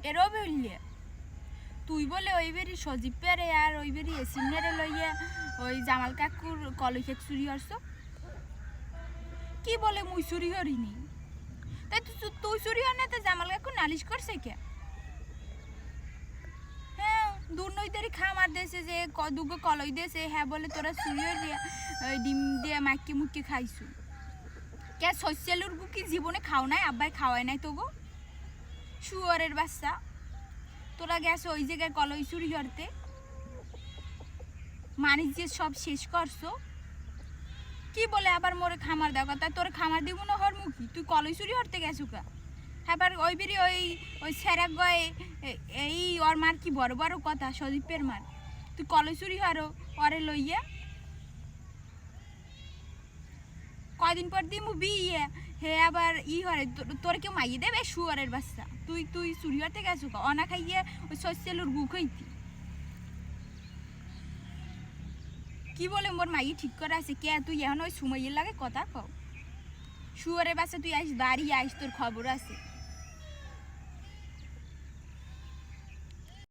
এরও বললে তুই বলে ওই বেরি সজীব পেরে আর ওই বেরি এসিমনেরে লইয়া ওই জামাল কাকুর কলেজ চুরি হরছ কি বলে মুই চুরি হরিনি তাই তুই চুরি হর না তো জামাল কাকু নালিশ করছে কে হ্যাঁ দুর্নৈতারি খামার দেশে যে দুগো কলই দেশে হ্যাঁ বলে তোরা চুরি হয়ে ডিম দিয়ে মাক্কি মুক্কি খাইছু কে শস্যালুর গু কি জীবনে খাও নাই আব্বাই খাওয়াই নাই তো গো শুয়ারের বাচ্চা তোরা গেছো ওই জায়গায় কলই চুরি করতে মানিস যে সব শেষ করছো কি বলে আবার মোরে খামার দেওয়া কথা তোর খামার দিব না হর মুখী তুই কলই চুরি করতে গেছো কা এবার ওই বেরি ওই সেরাক গয়ে এই ওর মার কি বড় বড় কথা সদীপের মার তুই কলই চুরি হরো ওরে লইয়া কয়দিন পর দিমু বিয়ে হে আবার হরে তোর কেউ মাইয়ে দেবে শুয়ারের বাচ্চা তুই চুরি হতে গেছো অনা খাইয়ে ওই শস্যালুর গু খাইতি কি বলে মোর মাইয়ে ঠিক করে আছে কে তুই এখন ওই সুমাইয়ের লাগে কথা কও শুয়ারের বাচ্চা তুই আইস বাড়ি আইস তোর খবর আছে